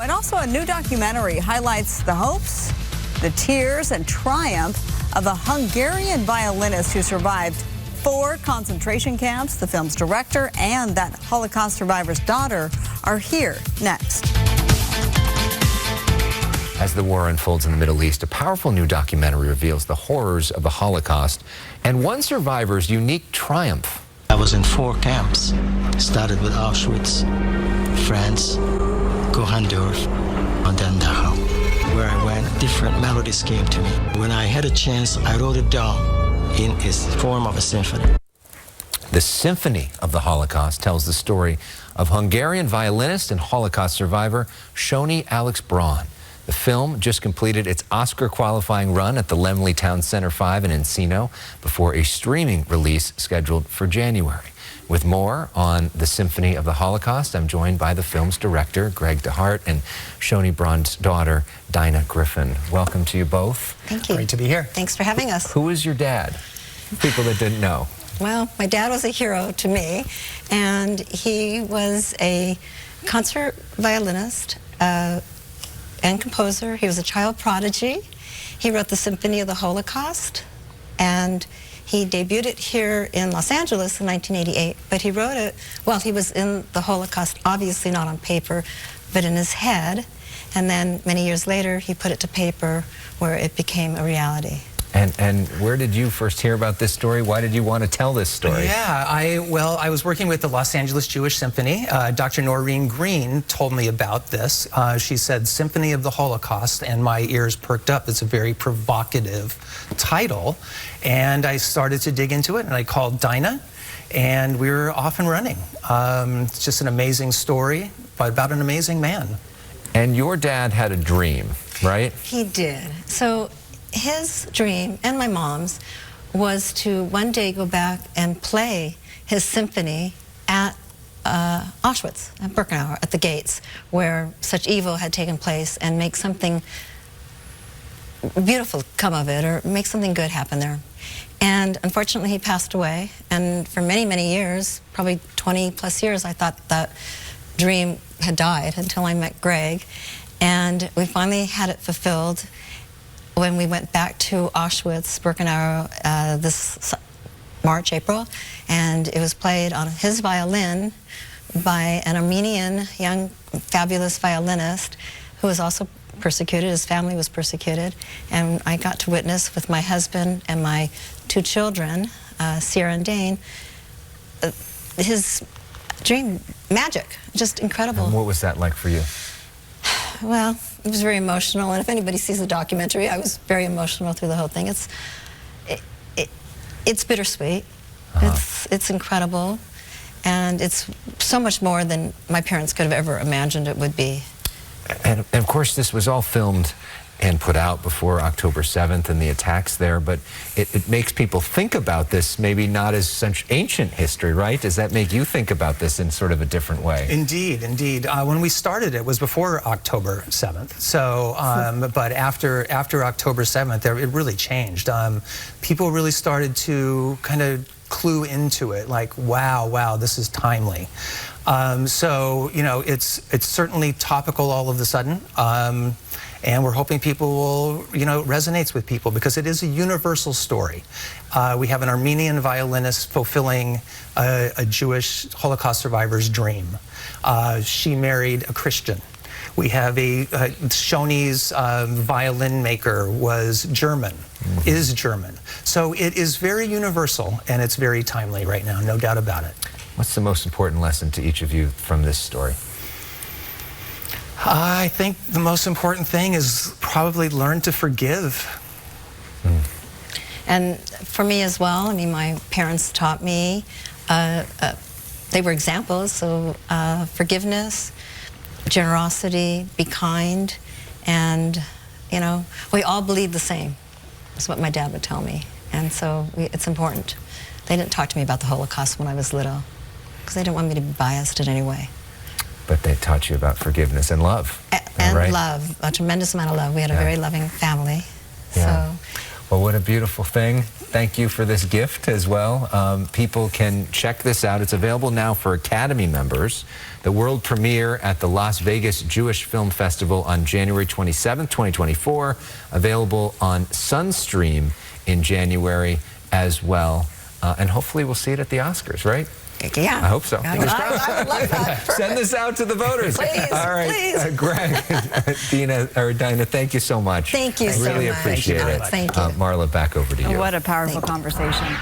And also a new documentary highlights the hopes, the tears, and triumph of a Hungarian violinist who survived 4 concentration camps. The film's director and that Holocaust survivor's daughter are here next. As the war unfolds in the Middle East, a powerful new documentary reveals the horrors of the Holocaust and one survivor's unique triumph. I was in 4 camps. Started with Auschwitz, France, Hohendorf, and then DeHart. Where I went, different melodies came to me. When I had a chance, I wrote it down in its form of a symphony. The Symphony of the Holocaust tells the story of Hungarian violinist and Holocaust survivor Shony Alex Braun. The film just completed its Oscar-qualifying run at the Laemmle Town Center 5 in Encino before a streaming release scheduled for January. With more on the Symphony of the Holocaust, I'm joined by the film's director, Greg DeHart, and Shony Braun's daughter, Dinah Griffin. Welcome to you both. Thank you. Great to be here. Thanks for having us. Who is your dad? People that didn't know. Well, my dad was a hero to me, and he was a concert violinist and composer. He was a child prodigy. He wrote the Symphony of the Holocaust, and he debuted it here in Los Angeles in 1988, but he wrote it while he was in the Holocaust, obviously not on paper, but in his head. And then many years later, he put it to paper where it became a reality. And where did you first hear about this story? Why did you want to tell this story? Yeah, I was working with the Los Angeles Jewish Symphony. Dr. Noreen Green told me about this. She said Symphony of the Holocaust, and my ears perked up. It's a very provocative title. And I started to dig into it, and I called Dinah, and we were off and running. It's just an amazing story, but about an amazing man. And your dad had a dream, right? He did. So his dream, and my mom's, was to one day go back and play his symphony at Auschwitz, at Birkenau, at the gates, where such evil had taken place, and make something beautiful come of it, or make something good happen there. And unfortunately, he passed away, and for many, many years, probably 20+ years, I thought that dream had died until I met Greg, and we finally had it fulfilled when we went back to Auschwitz, Birkenau, this March, April, and it was played on his violin by an Armenian young, fabulous violinist who was also persecuted. His family was persecuted, and I got to witness with my husband and my 2 children, Sierra and Dane, his dream magic, just incredible. And what was that like for you? Well, it was very emotional, and if anybody sees the documentary, I was very emotional through the whole thing. It's bittersweet. It's incredible, and it's so much more than my parents could have ever imagined it would be. And of course, this was all filmed and put out before October 7th and the attacks there, but it makes people think about this maybe not as such ancient history, right? Does that make you think about this in sort of a different way? Indeed, indeed. When we started, it was before October 7th. So, but after October 7th, it really changed. People really started to kind of clue into it, like, wow, this is timely. So, you know, it's certainly topical all of a sudden. And we're hoping people will, you know, resonates with people because it is a universal story. We have an Armenian violinist fulfilling a Jewish Holocaust survivor's dream. She married a Christian. We have Shony's violin maker was German, is German. So it is very universal, and it's very timely right now, no doubt about it. What's the most important lesson to each of you from this story? I think the most important thing is probably learn to forgive. And for me as well, I mean, my parents taught me, they were examples, so forgiveness, generosity, be kind, and, you know, we all bleed the same, is what my dad would tell me. And so it's important. They didn't talk to me about the Holocaust when I was little, because they didn't want me to be biased in any way. But they taught you about forgiveness and love. And right? love, a tremendous amount of love. We had a very loving family. Yeah. So Well, what a beautiful thing. Thank you for this gift as well. People can check this out. It's available now for Academy members. The world premiere at the Las Vegas Jewish Film Festival on January 27th, 2024. Available on Sunstream in January as well. And hopefully we'll see it at the Oscars, right? Yeah. I hope so. I would love that. Send this out to the voters. Please, all right, please. Greg, Dinah, thank you so much. Thank you so much. I really appreciate it. Thank you. Marla, back over to you. What a powerful conversation.